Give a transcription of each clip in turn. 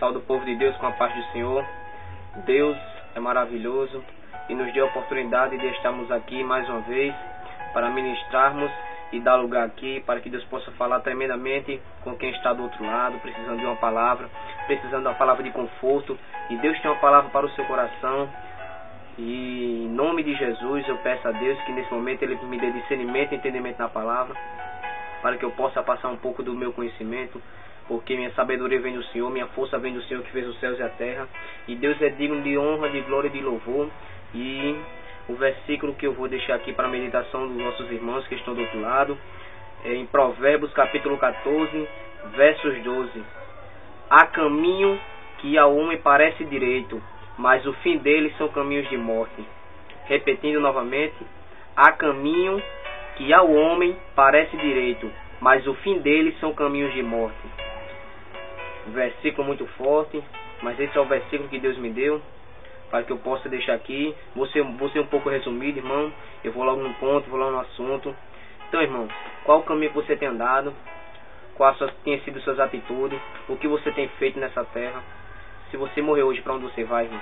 Saúde o povo de Deus com a paz do Senhor. Deus é maravilhoso e nos deu a oportunidade de estarmos aqui mais uma vez para ministrarmos e dar lugar aqui para que Deus possa falar tremendamente com quem está do outro lado, precisando de uma palavra, precisando de uma palavra de conforto. E Deus tem uma palavra para o seu coração. E em nome de Jesus eu peço a Deus que nesse momento Ele me dê discernimento e entendimento na palavra, para que eu possa passar um pouco do meu conhecimento, porque minha sabedoria vem do Senhor, minha força vem do Senhor que fez os céus e a terra, e Deus é digno de honra, de glória e de louvor. E o versículo que eu vou deixar aqui para a meditação dos nossos irmãos que estão do outro lado, é em Provérbios capítulo 14, versos 12. Há caminho que ao homem parece direito, mas o fim deles são caminhos de morte. Repetindo novamente, há caminho que ao homem parece direito, mas o fim deles são caminhos de morte. Versículo muito forte, mas esse é o versículo que Deus me deu para que eu possa deixar aqui. Vou ser um pouco resumido, irmão. Eu vou logo no ponto, vou logo no assunto. Então, irmão, qual o caminho que você tem andado? Quais têm sido suas atitudes? O que você tem feito nessa terra? Se você morrer hoje, para onde você vai, irmão?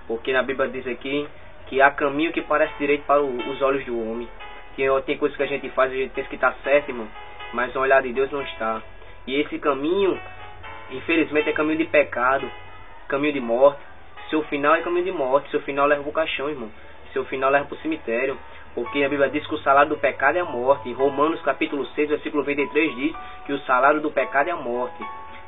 Porque na Bíblia diz aqui que há caminho que parece direito para os olhos do homem. Tem coisas que a gente faz, a gente pensa que está certo, irmão, mas no olhar de Deus não está. E esse caminho, infelizmente, é caminho de pecado, caminho de morte. Seu final é caminho de morte, seu final leva para o caixão, irmão. Seu final leva para o cemitério. Porque a Bíblia diz que o salário do pecado é a morte. Em Romanos capítulo 6, versículo 23 diz que o salário do pecado é a morte,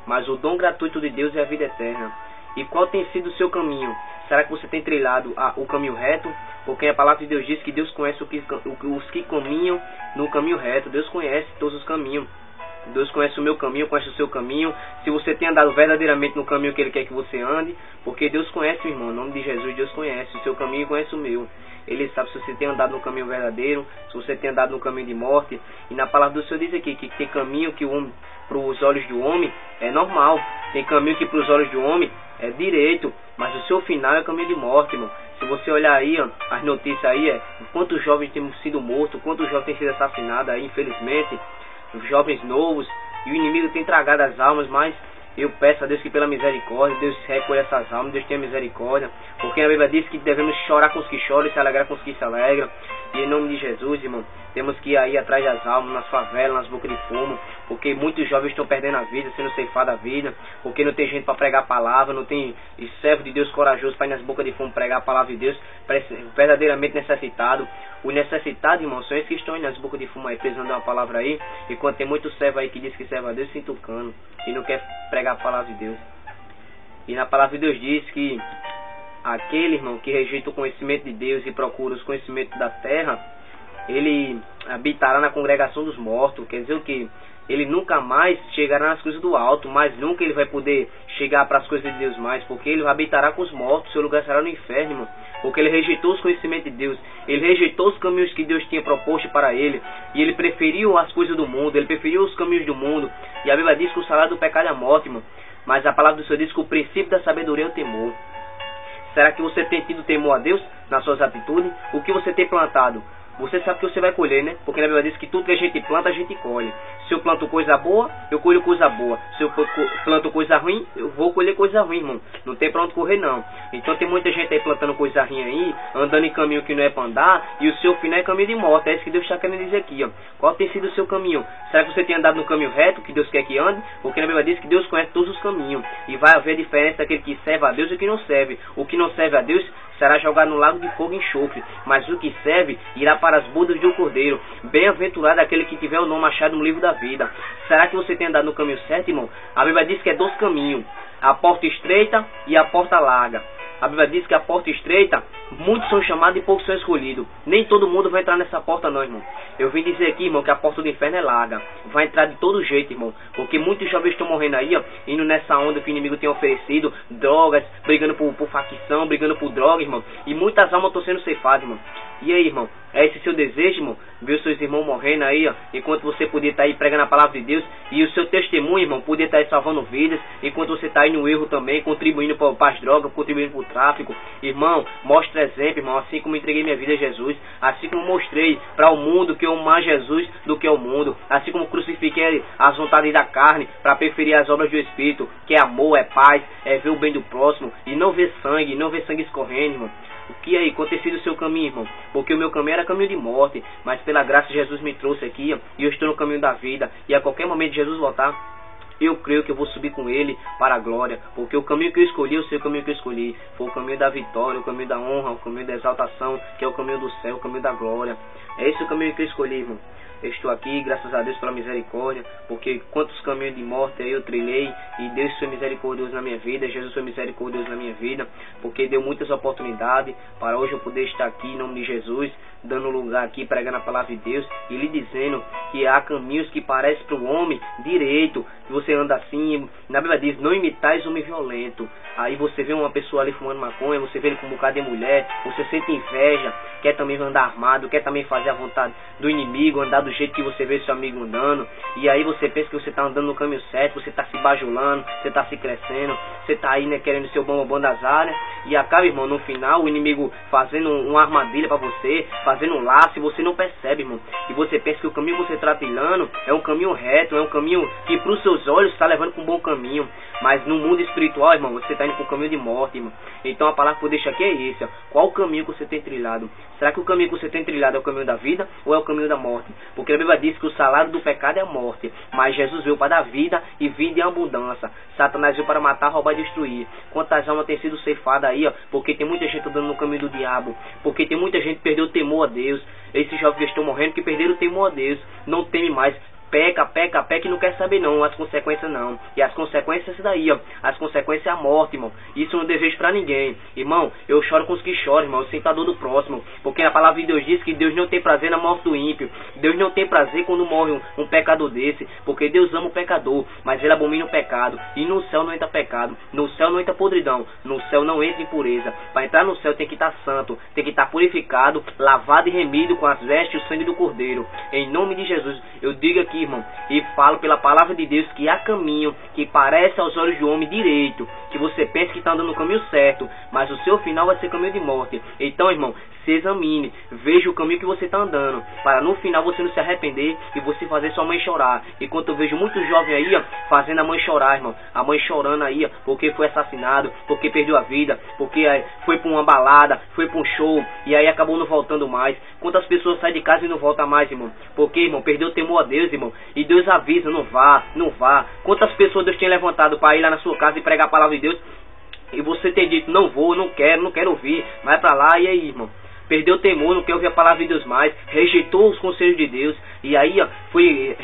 mas o dom gratuito de Deus é a vida eterna. E qual tem sido o seu caminho? Será que você tem trilhado o caminho reto? Porque a palavra de Deus diz que Deus conhece os que caminham no caminho reto. Deus conhece todos os caminhos. Deus conhece o meu caminho, conhece o seu caminho. Se você tem andado verdadeiramente no caminho que Ele quer que você ande, porque Deus conhece, irmão, em nome de Jesus, Deus conhece o seu caminho e conhece o meu. Ele sabe se você tem andado no caminho verdadeiro, se você tem andado no caminho de morte. E na palavra do Senhor diz aqui que tem caminho que para os olhos do homem é normal. Tem caminho que para os olhos do homem é direito, mas o seu final é caminho de morte, irmão. Se você olhar aí, ó, as notícias aí, quantos jovens têm sido mortos, quantos jovens têm sido assassinados aí, infelizmente, jovens novos, e o inimigo tem tragado as almas, mas eu peço a Deus que pela misericórdia, Deus recolhe essas almas, Deus tenha misericórdia, porque a Bíblia diz que devemos chorar com os que choram e se alegrar com os que se alegram. E em nome de Jesus, irmão, temos que ir aí atrás das almas, nas favelas, nas bocas de fumo, porque muitos jovens estão perdendo a vida, sendo ceifados a vida, porque não tem gente para pregar a palavra, não tem servo de Deus corajoso para ir nas bocas de fumo pregar a palavra de Deus, verdadeiramente necessitado. Os necessitados, irmão, são esses que estão aí nas bocas de fumo aí, precisando de uma palavra aí, e quando tem muito servo aí que diz que serve a Deus, se entucando, e não quer pregar a palavra de Deus. E na palavra de Deus diz que aquele, irmão, que rejeita o conhecimento de Deus e procura os conhecimentos da terra, ele habitará na congregação dos mortos. Quer dizer o que? Ele nunca mais chegará nas coisas do alto, mas nunca ele vai poder chegar para as coisas de Deus mais, porque ele habitará com os mortos, seu lugar será no inferno, irmão, porque ele rejeitou os conhecimentos de Deus, ele rejeitou os caminhos que Deus tinha proposto para ele, e ele preferiu as coisas do mundo, ele preferiu os caminhos do mundo. E a Bíblia diz que o salário do pecado é a morte, irmão, mas a palavra do Senhor diz que o princípio da sabedoria é o temor. Será que você tem tido temor a Deus nas suas atitudes? O que você tem plantado? Você sabe que você vai colher, né? Porque na Bíblia diz que tudo que a gente planta, a gente colhe. Se eu planto coisa boa, eu colho coisa boa. Se eu planto coisa ruim, eu vou colher coisa ruim, irmão. Não tem pra onde correr, não. Então tem muita gente aí plantando coisa ruim aí, andando em caminho que não é pra andar, e o seu final é caminho de morte. É isso que Deus está querendo dizer aqui, ó. Qual tem sido o seu caminho? Será que você tem andado no caminho reto, que Deus quer que ande? Porque na Bíblia diz que Deus conhece todos os caminhos. E vai haver diferença daquele que serve a Deus e o que não serve. O que não serve a Deus será jogado no lago de fogo e enxofre, mas o que serve irá para as bodas de um cordeiro. Bem-aventurado aquele que tiver o nome achado no livro da vida. Será que você tem andado no caminho certo, irmão? A Bíblia diz que é 2 caminhos, a porta estreita e a porta larga. A Bíblia diz que a porta estreita, muitos são chamados e poucos são escolhidos. Nem todo mundo vai entrar nessa porta não, irmão. Eu vim dizer aqui, irmão, que a porta do inferno é larga. Vai entrar de todo jeito, irmão. Porque muitos jovens estão morrendo aí, ó, indo nessa onda que o inimigo tem oferecido. Drogas, brigando por facção, brigando por droga, irmão. E muitas almas estão sendo ceifadas, irmão. E aí, irmão, é esse seu desejo, irmão? Ver os seus irmãos morrendo aí, ó, enquanto você podia estar aí pregando a palavra de Deus, e o seu testemunho, irmão, podia estar aí salvando vidas, enquanto você está aí no erro também, contribuindo para as drogas, contribuindo para o tráfico. Irmão, mostre exemplo, irmão, assim como entreguei minha vida a Jesus, assim como mostrei para o mundo que eu amo mais Jesus do que o mundo, assim como crucifiquei as vontades da carne para preferir as obras do Espírito, que é amor, é paz, é ver o bem do próximo e não ver sangue escorrendo, irmão. O que aí, qual tem sido o seu caminho, irmão? Porque o meu caminho era caminho de morte, mas pela graça Jesus me trouxe aqui, e eu estou no caminho da vida, e a qualquer momento Jesus voltar, eu creio que eu vou subir com ele para a glória, porque o caminho que eu escolhi, eu sei o caminho que eu escolhi, foi o caminho da vitória, o caminho da honra, o caminho da exaltação, que é o caminho do céu, o caminho da glória. É esse o caminho que eu escolhi, irmão. Eu estou aqui, graças a Deus pela misericórdia, porque quantos caminhos de morte aí eu trilhei, e Deus foi misericordioso na minha vida, Jesus foi misericordioso na minha vida, porque deu muitas oportunidades para hoje eu poder estar aqui em nome de Jesus, dando lugar aqui, pregando a palavra de Deus, e lhe dizendo que há caminhos que parecem para o homem direito, que você anda assim, na Bíblia diz, não imitais homem violento. Aí você vê uma pessoa ali fumando maconha, você vê ele com um bocado de mulher, você sente inveja, quer também andar armado, quer também fazer a vontade do inimigo, andar do jeito que você vê seu amigo andando, e aí você pensa que você está andando no caminho certo, você está se bajulando, você está se crescendo, você está aí, né, querendo ser o bom das áreas, e acaba, irmão, no final, o inimigo fazendo uma armadilha para você, fazendo um laço, e você não percebe, irmão, e você pensa que o caminho que você está trilhando é um caminho reto, é um caminho que para os seus olhos está levando para um bom caminho, mas no mundo espiritual, irmão, você está indo para o caminho de morte, irmão. Então a palavra que eu deixo aqui é esse, ó. Qual o caminho que você tem trilhado? Será que o caminho que você tem trilhado é o caminho da vida ou é o caminho da morte? Porque a Bíblia diz que o salário do pecado é a morte, mas Jesus veio para dar vida e vida em abundância. Satanás veio para matar, roubar e destruir. Quantas almas têm sido ceifadas aí, ó, porque tem muita gente andando no caminho do diabo, porque tem muita gente que perdeu o temor a Deus. Esses jovens que estão morrendo que perderam o temor a Deus, não teme mais. Peca e não quer saber não, as consequências não. E as consequências daí, ó. As consequências é a morte, irmão. Isso eu não desejo pra ninguém. Irmão, eu choro com os que choram, irmão. Eu sinto a dor do próximo. Porque a palavra de Deus diz que Deus não tem prazer na morte do ímpio. Deus não tem prazer quando morre um pecador desse. Porque Deus ama o pecador, mas ele abomina o pecado. E no céu não entra pecado. No céu não entra podridão. No céu não entra impureza. Para entrar no céu tem que estar santo. Tem que estar purificado, lavado e remido com as vestes e o sangue do Cordeiro. Em nome de Jesus, eu digo aqui, irmão, e falo pela palavra de Deus que há caminho que parece aos olhos do homem direito, que você pensa que está andando no caminho certo, mas o seu final vai ser caminho de morte. Então, irmão, se examine, veja o caminho que você está andando, para no final você não se arrepender e você fazer sua mãe chorar. Enquanto eu vejo muitos jovens aí, ó, fazendo a mãe chorar, irmão, a mãe chorando aí, ó, porque foi assassinado, porque perdeu a vida, porque foi para uma balada, foi para um show e aí acabou não voltando mais. Quantas pessoas saem de casa e não voltam mais, irmão? Porque, irmão, perdeu o temor a Deus, irmão, e Deus avisa, não vá. Quantas pessoas Deus tem levantado para ir lá na sua casa e pregar a palavra de Deus e você tem dito, não vou, não quero ouvir, vai para lá, e aí, irmão? Perdeu o temor, não quer ouvir a palavra de Deus mais, rejeitou os conselhos de Deus, e aí, ó, foi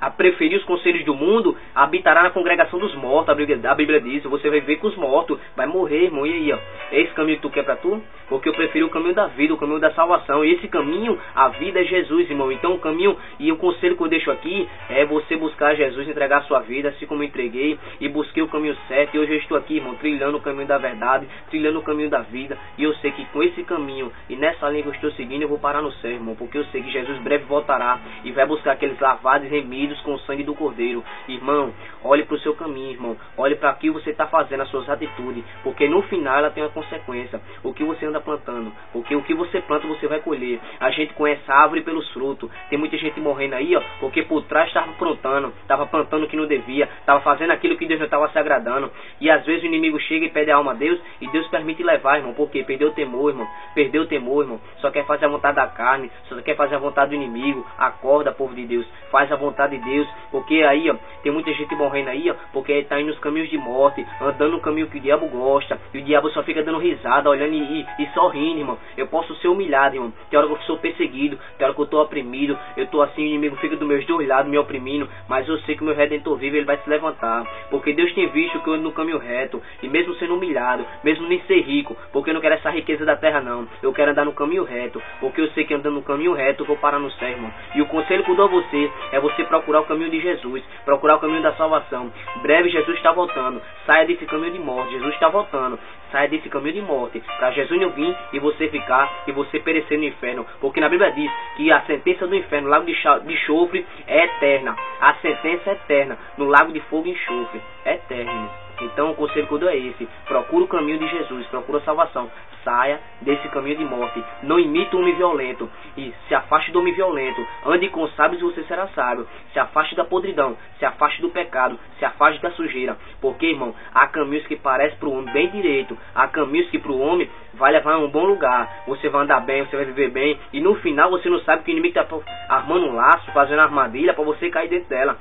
a preferir os conselhos do mundo, habitará na congregação dos mortos, a Bíblia diz, você vai viver com os mortos, vai morrer, irmão, e aí, ó, é esse caminho que tu quer pra tu? Porque eu prefiro o caminho da vida, o caminho da salvação, e esse caminho, a vida é Jesus, irmão. Então o caminho e o conselho que eu deixo aqui é você buscar Jesus, entregar a sua vida, assim como eu entreguei, e busquei o caminho certo, e hoje eu estou aqui, irmão, trilhando o caminho da verdade, trilhando o caminho da vida, e eu sei que com esse caminho, e nessa linha que eu estou seguindo, eu vou parar no céu, irmão, porque eu sei que Jesus breve voltará, e vai buscar aqueles lavados e remidos com o sangue do Cordeiro. Irmão, olhe para o seu caminho, irmão, olhe para o que você está fazendo, as suas atitudes, porque no final ela tem uma consequência, o que você anda plantando, porque o que você planta você vai colher. A gente conhece a árvore pelos frutos. Tem muita gente morrendo aí, ó, porque por trás estava plantando o que não devia, estava fazendo aquilo que Deus não estava se agradando, e às vezes o inimigo chega e pede a alma a Deus, e Deus permite levar, irmão, porque perdeu o temor, irmão, só quer fazer a vontade da carne, só quer fazer a vontade do inimigo. Acorda, povo de Deus, faz a vontade de Deus, porque aí, ó, tem muita gente morrendo aí, ó, porque está indo nos caminhos de morte, andando no caminho que o diabo gosta, e o diabo só fica dando risada, olhando e sorrindo, irmão. Eu posso ser humilhado, irmão, tem hora que eu sou perseguido, tem hora que eu estou oprimido, eu estou assim, o inimigo fica dos meus dois lados me oprimindo, mas eu sei que o meu Redentor vive, ele vai se levantar, porque Deus tem visto que eu ando no caminho reto, e mesmo sendo humilhado, mesmo nem ser rico, porque eu não quero essa riqueza da terra não, eu quero andar no caminho reto, porque eu sei que andando no caminho reto eu vou parar no céu, irmão. E o conselho que eu dou a você é você procurar o caminho de Jesus, procurar o caminho da salvação. Breve Jesus está voltando, saia desse caminho de morte, Jesus está voltando, saia desse caminho de morte, para Jesus não vir e você ficar, e você perecer no inferno, porque na Bíblia diz que a sentença do inferno, no lago de enxofre, é eterna, a sentença é eterna, no lago de fogo e enxofre, é eterno. Então o conselho que eu dou é esse: procura o caminho de Jesus, procura a salvação, saia desse caminho de morte, não imite o homem violento e se afaste do homem violento, ande com sábios e você será sábio, se afaste da podridão, se afaste do pecado, se afaste da sujeira, porque, irmão, há caminhos que parecem para o homem bem direito, há caminhos que para o homem vai levar a um bom lugar, você vai andar bem, você vai viver bem, e no final você não sabe que o inimigo está armando um laço, fazendo armadilha para você cair dentro dela.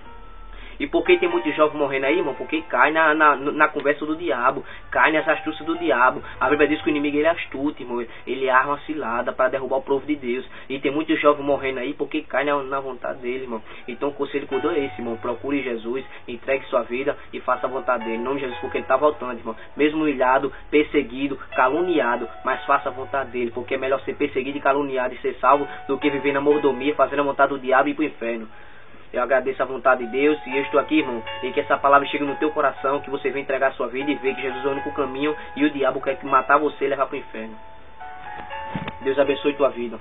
E por que tem muitos jovens morrendo aí, irmão? Porque cai na conversa do diabo, cai nas astúcias do diabo. A Bíblia diz que o inimigo ele é astuto, irmão. Ele arma uma cilada para derrubar o povo de Deus. E tem muitos jovens morrendo aí porque cai na vontade dele, irmão. Então o conselho que eu dou é esse, irmão: procure Jesus, entregue sua vida e faça a vontade dele. Em nome de Jesus, porque ele está voltando, irmão. Mesmo humilhado, perseguido, caluniado, mas faça a vontade dele, porque é melhor ser perseguido e caluniado e ser salvo do que viver na mordomia, fazendo a vontade do diabo e ir para o inferno. Eu agradeço a vontade de Deus e eu estou aqui, irmão, e que essa palavra chegue no teu coração, que você venha entregar a sua vida e ver que Jesus é o único caminho e o diabo quer matar você e levar para o inferno. Deus abençoe tua vida.